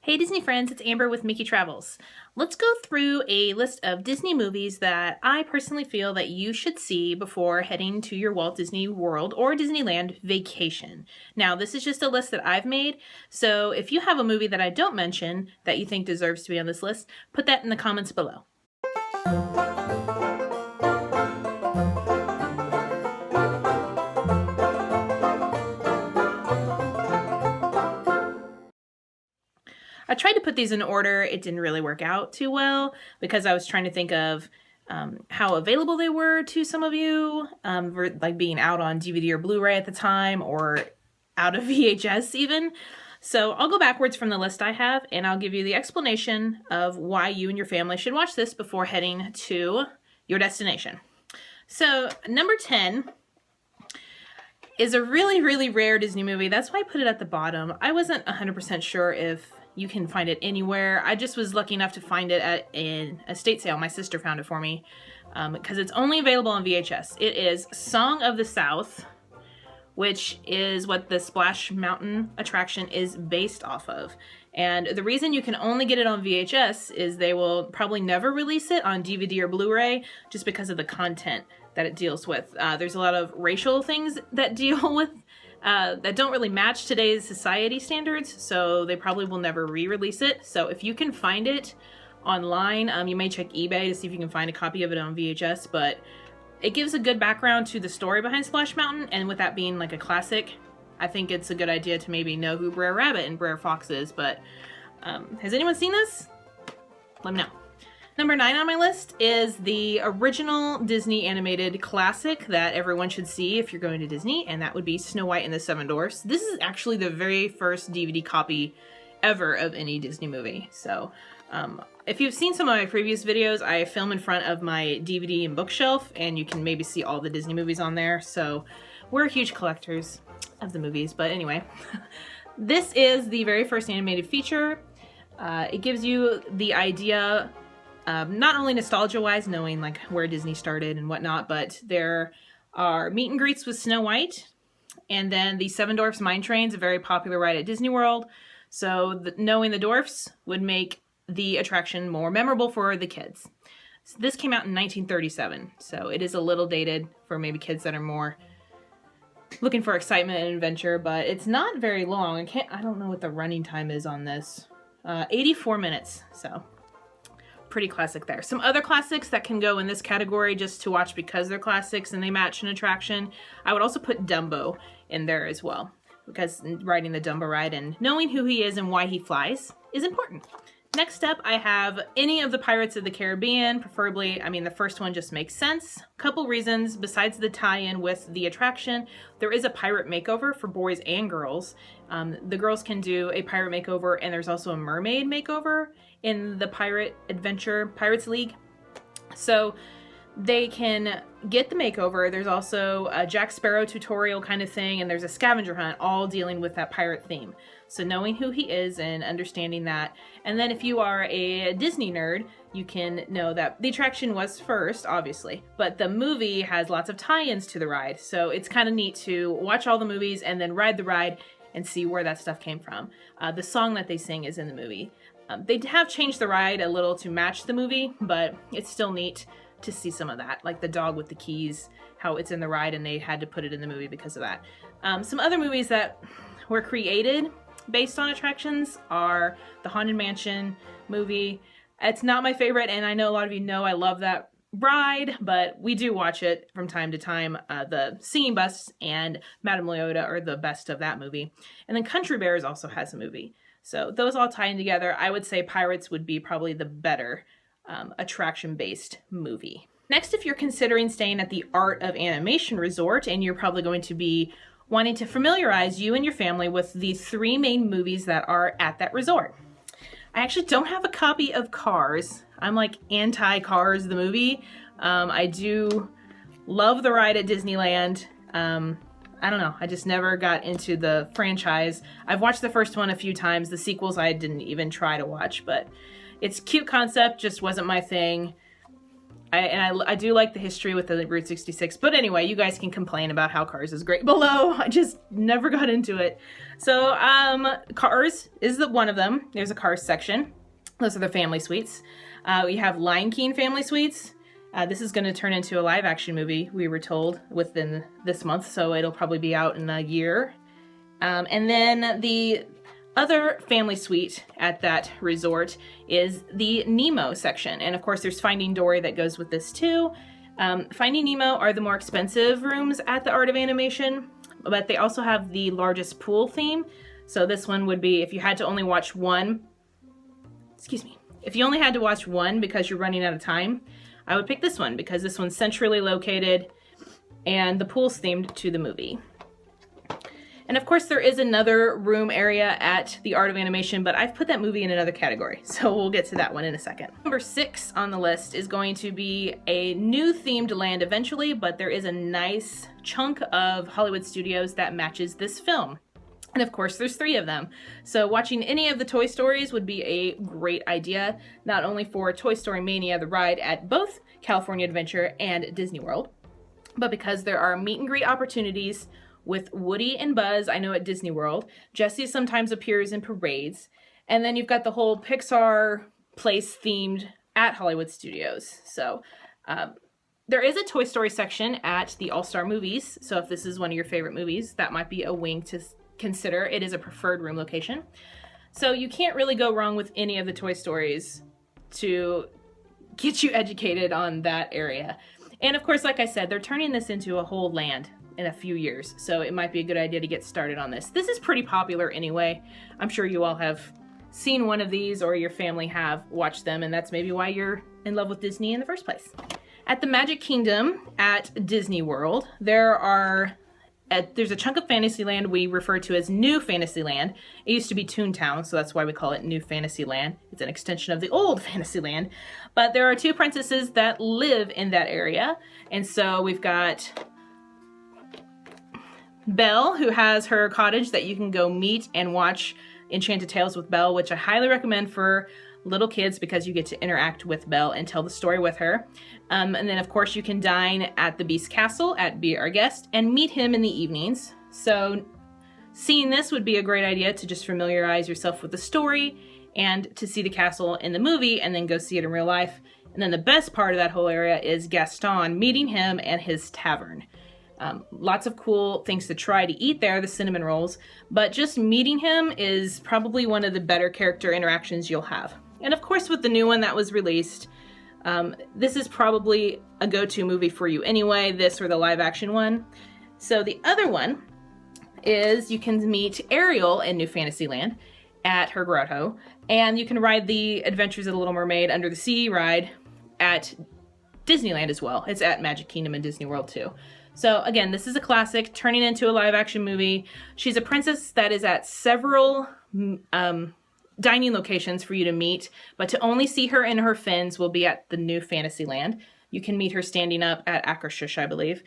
Hey Disney friends, it's Amber with MickeyTravels. Let's go through a list of Disney movies that I personally feel that you should see before heading to your Walt Disney World or Disneyland vacation. Now, this is just a list that I've made, so if you have a movie that I don't mention that you think deserves to be on this list, put that in the comments below. I tried to put these in order. It didn't really work out too well because I was trying to think of how available they were to some of you, like being out on DVD or Blu-ray at the time or out of VHS even. So I'll go backwards from the list I have and I'll give you the explanation of why you and your family should watch this before heading to your destination. So number 10 is a really, really rare Disney movie. That's why I put it at the bottom. I wasn't 100% sure if you can find it anywhere. I just was lucky enough to find it at an estate sale. My sister found it for me because it's only available on VHS. It is Song of the South, which is what the Splash Mountain attraction is based off of. And the reason you can only get it on VHS is they will probably never release it on DVD or Blu-ray just because of the content that it deals with. There's a lot of racial things that deal with that don't really match today's society standards, so they probably will never re-release it. So if you can find it online, you may check eBay to see if you can find a copy of it on VHS, but it gives a good background to the story behind Splash Mountain, and with that being like a classic, I think it's a good idea to maybe know who Brer Rabbit and Brer Fox is, but has anyone seen this? Let me know. Number 9 on my list is the original Disney animated classic that everyone should see if you're going to Disney, and that would be Snow White and the Seven Dwarfs. This is actually the very first DVD copy ever of any Disney movie. So if you've seen some of my previous videos, I film in front of my DVD and bookshelf, and you can maybe see all the Disney movies on there. So we're huge collectors of the movies, but anyway. This is the very first animated feature. It gives you the idea, not only nostalgia-wise, knowing like where Disney started and whatnot, but there are meet and greets with Snow White, and then the Seven Dwarfs Mine Train's a very popular ride at Disney World. So knowing the dwarfs would make the attraction more memorable for the kids. So this came out in 1937, so it is a little dated for maybe kids that are more looking for excitement and adventure, but it's not very long. I don't know what the running time is on this. 84 minutes, so pretty classic there. Some other classics that can go in this category just to watch because they're classics and they match an attraction. I would also put Dumbo in there as well, because riding the Dumbo ride and knowing who he is and why he flies is important. Next up, I have any of the Pirates of the Caribbean, preferably, I mean, the first one just makes sense. Couple reasons, besides the tie-in with the attraction, there is a pirate makeover for boys and girls. The girls can do a pirate makeover, and there's also a mermaid makeover in the Pirates League. So they can get the makeover. There's also a Jack Sparrow tutorial kind of thing, and there's a scavenger hunt, all dealing with that pirate theme. So knowing who he is and understanding that. And then if you are a Disney nerd, you can know that the attraction was first, obviously, but the movie has lots of tie-ins to the ride. So it's kind of neat to watch all the movies and then ride the ride and see where that stuff came from. The song that they sing is in the movie. They have changed the ride a little to match the movie, but it's still neat to see some of that, like the dog with the keys, how it's in the ride and they had to put it in the movie because of that. Some other movies that were created based on attractions are the Haunted Mansion movie. It's not my favorite, and I know a lot of you know I love that ride, but we do watch it from time to time. The Singing Bus and Madame Leota are the best of that movie. And then Country Bears also has a movie. So those all tie in together. I would say Pirates would be probably the better attraction-based movie. Next, if you're considering staying at the Art of Animation Resort, and you're probably going to be wanting to familiarize you and your family with the 3 main movies that are at that resort. I actually don't have a copy of Cars. I'm like anti-Cars, the movie. I do love the ride at Disneyland. I don't know, I just never got into the franchise. I've watched the first one a few times. The sequels I didn't even try to watch, but it's a cute concept, just wasn't my thing. I do like the history with the Route 66, but anyway, you guys can complain about how Cars is great below. I just never got into it. So, Cars is one of them. There's a Cars section. Those are the family suites. We have Lion King family suites. This is going to turn into a live action movie, we were told, within this month, so it'll probably be out in a year. And then the other family suite at that resort is the Nemo section. And of course, there's Finding Dory that goes with this too. Finding Nemo are the more expensive rooms at the Art of Animation, but they also have the largest pool theme. So this one would be, if you had to only watch one, if you only had to watch one because you're running out of time, I would pick this one because this one's centrally located and the pool's themed to the movie. And of course there is another room area at the Art of Animation, but I've put that movie in another category, so we'll get to that one in a second. Number 6 on the list is going to be a new themed land eventually, but there is a nice chunk of Hollywood studios that matches this film. And of course there's 3 of them. So watching any of the Toy Stories would be a great idea, not only for Toy Story Mania, the ride at both California Adventure and Disney World, but because there are meet and greet opportunities with Woody and Buzz, I know at Disney World. Jessie sometimes appears in parades. And then you've got the whole Pixar place themed at Hollywood Studios. So there is a Toy Story section at the All-Star Movies. So if this is one of your favorite movies, that might be a wing to consider. It is a preferred room location. So you can't really go wrong with any of the Toy Stories to get you educated on that area. And of course, like I said, they're turning this into a whole land in a few years, so it might be a good idea to get started on this. This is pretty popular anyway. I'm sure you all have seen one of these or your family have watched them, and that's maybe why you're in love with Disney in the first place. At the Magic Kingdom at Disney World, there's a chunk of Fantasyland we refer to as New Fantasyland. It used to be Toontown, so that's why we call it New Fantasyland. It's an extension of the old Fantasyland. But there are 2 princesses that live in that area, and so we've got Belle, who has her cottage that you can go meet and watch Enchanted Tales with Belle, which I highly recommend for little kids because you get to interact with Belle and tell the story with her. And then, of course, you can dine at the Beast Castle at Be Our Guest and meet him in the evenings. So seeing this would be a great idea to just familiarize yourself with the story and to see the castle in the movie and then go see it in real life. And then the best part of that whole area is Gaston, meeting him and his tavern. Lots of cool things to try to eat there, the cinnamon rolls, but just meeting him is probably one of the better character interactions you'll have. And of course, with the new one that was released, this is probably a go-to movie for you anyway, this or the live action one. So the other one is you can meet Ariel in New Fantasyland at her grotto, and you can ride the Adventures of the Little Mermaid Under the Sea ride at Disneyland as well. It's at Magic Kingdom and Disney World too. So again, this is a classic turning into a live action movie. She's a princess that is at several dining locations for you to meet, but to only see her in her fins will be at the New Fantasyland. You can meet her standing up at Akershus, I believe.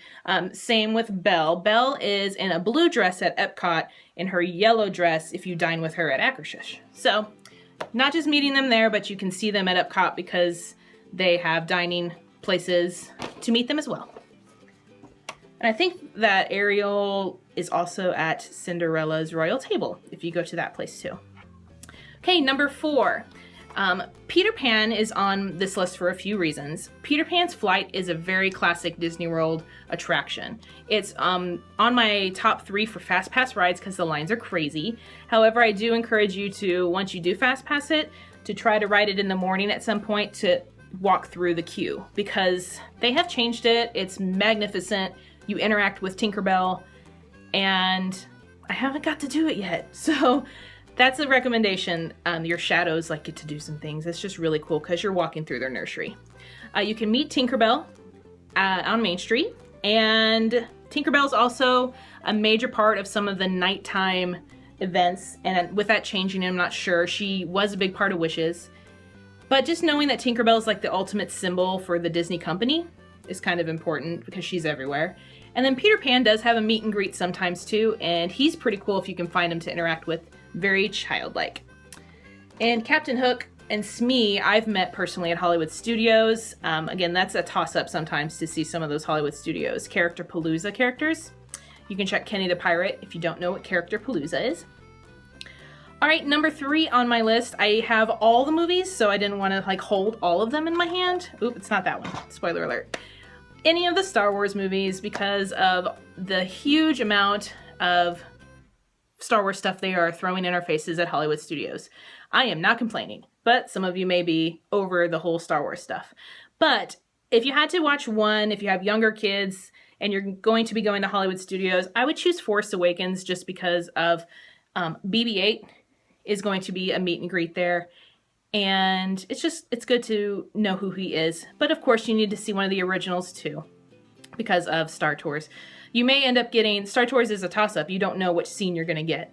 Same with Belle. Belle is in a blue dress at Epcot, in her yellow dress if you dine with her at Akershus. So not just meeting them there, but you can see them at Epcot because they have dining places to meet them as well. And I think that Ariel is also at Cinderella's Royal Table, if you go to that place too. Okay, number 4. Peter Pan is on this list for a few reasons. Peter Pan's Flight is a very classic Disney World attraction. It's on my top 3 for Fast Pass rides because the lines are crazy. However, I do encourage you to, once you do Fast Pass it, to try to ride it in the morning at some point to walk through the queue because they have changed it. It's magnificent. You interact with Tinkerbell, and I haven't got to do it yet. So that's a recommendation. Your shadows get to do some things. It's just really cool because you're walking through their nursery. You can meet Tinkerbell on Main Street, and Tinkerbell's also a major part of some of the nighttime events. And with that changing, I'm not sure. She was a big part of Wishes. But just knowing that Tinkerbell is the ultimate symbol for the Disney company is kind of important because she's everywhere. And then Peter Pan does have a meet and greet sometimes too, and he's pretty cool if you can find him to interact with. Very childlike. And Captain Hook and Smee, I've met personally at Hollywood Studios. Again, that's a toss-up sometimes to see some of those Hollywood Studios Character-Palooza characters. You can check Kenny the Pirate if you don't know what Character-Palooza is. All right, number 3 on my list. I have all the movies, so I didn't want to like hold all of them in my hand. Oop, it's not that one. Spoiler alert. Any of the Star Wars movies, because of the huge amount of Star Wars stuff they are throwing in our faces at Hollywood Studios. I am not complaining, but some of you may be over the whole Star Wars stuff. But if you had to watch one, if you have younger kids and you're going to be going to Hollywood Studios, I would choose Force Awakens just because of BB-8 is going to be a meet and greet there. And it's good to know who he is. But of course you need to see one of the originals too, because of Star Tours. You may end up getting, Star Tours is a toss-up. You don't know which scene you're going to get.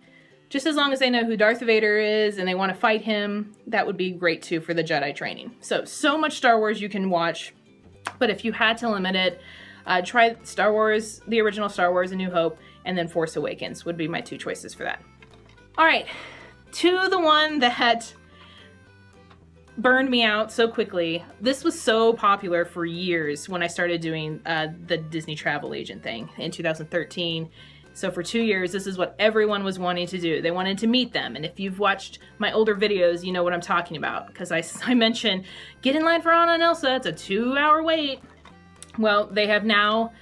Just as long as they know who Darth Vader is and they want to fight him, that would be great too for the Jedi training. So much Star Wars you can watch. But if you had to limit it, try Star Wars, the original Star Wars, A New Hope, and then Force Awakens would be my 2 choices for that. All right, to the one that burned me out so quickly. This was so popular for years when I started doing the Disney travel agent thing in 2013. So for 2 years, this is what everyone was wanting to do. They wanted to meet them. And if you've watched my older videos, you know what I'm talking about. Because I mentioned, get in line for Anna and Elsa. It's a 2-hour wait. Well, they have now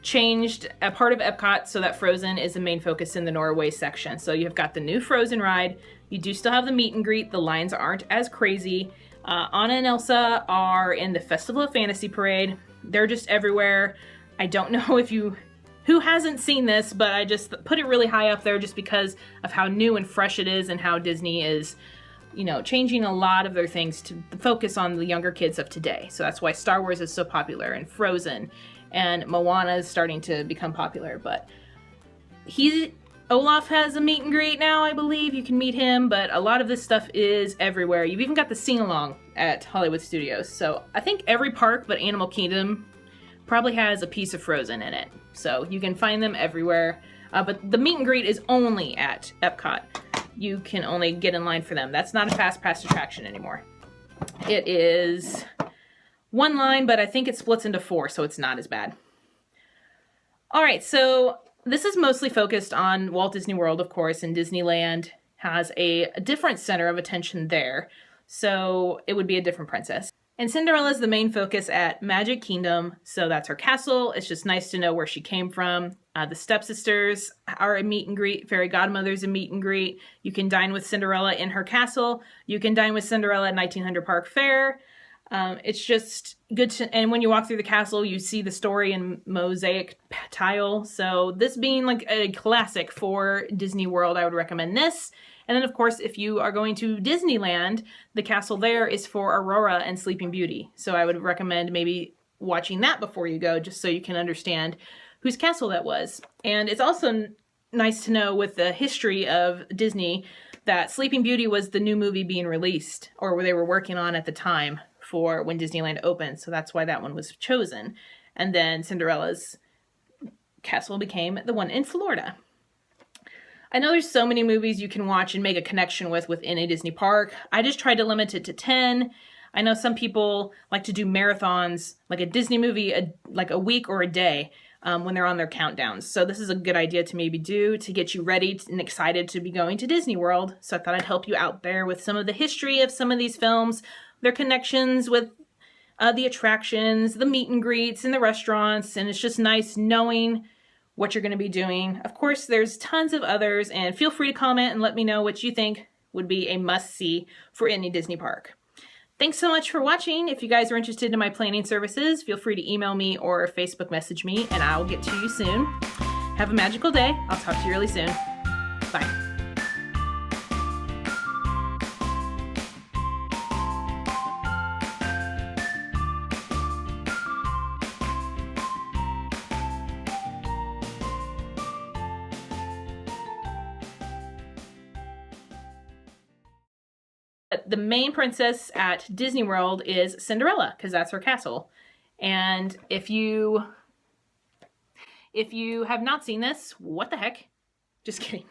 changed a part of Epcot so that Frozen is the main focus in the Norway section. So you've got the new Frozen ride. You do still have the meet and greet. The lines aren't as crazy. Anna and Elsa are in the Festival of Fantasy Parade. They're just everywhere. I don't know if who hasn't seen this, but I just put it really high up there just because of how new and fresh it is and how Disney is, you know, changing a lot of their things to focus on the younger kids of today. So that's why Star Wars is so popular, and Frozen, and Moana is starting to become popular. But Olaf has a meet and greet now, I believe. You can meet him, but a lot of this stuff is everywhere. You've even got the sing-along at Hollywood Studios. So I think every park but Animal Kingdom probably has a piece of Frozen in it. So you can find them everywhere. But the meet and greet is only at Epcot. You can only get in line for them. That's not a fast pass attraction anymore. It is 1 line, but I think it splits into 4, so it's not as bad. All right, so this is mostly focused on Walt Disney World, of course, and Disneyland has a different center of attention there. So it would be a different princess. And Cinderella is the main focus at Magic Kingdom. So that's her castle. It's just nice to know where she came from. The stepsisters are a meet and greet. Fairy Godmother's a meet and greet. You can dine with Cinderella in her castle. You can dine with Cinderella at 1900 Park Fair. It's just good to, and when you walk through the castle, you see the story in mosaic tile. So this being like a classic for Disney World, I would recommend this. And then of course, if you are going to Disneyland, the castle there is for Aurora and Sleeping Beauty. So I would recommend maybe watching that before you go, just so you can understand whose castle that was. And it's also nice to know with the history of Disney that Sleeping Beauty was the new movie being released, or where they were working on at the time for when Disneyland opened. So that's why that one was chosen. And then Cinderella's castle became the one in Florida. I know there's so many movies you can watch and make a connection with within a Disney park. I just tried to limit it to 10. I know some people like to do marathons, like a Disney movie, like a week or a day when they're on their countdowns. So this is a good idea to maybe do to get you ready and excited to be going to Disney World. So I thought I'd help you out there with some of the history of some of these films, their connections with the attractions, the meet and greets, and the restaurants. And it's just nice knowing what you're going to be doing. Of course, there's tons of others, and feel free to comment and let me know what you think would be a must-see for any Disney park. Thanks so much for watching. If you guys are interested in my planning services, feel free to email me or Facebook message me, and I'll get to you soon. Have a magical day. I'll talk to you really soon. Bye. The main princess at Disney World is Cinderella, because that's her castle. And if you have not seen this, what the heck? Just kidding.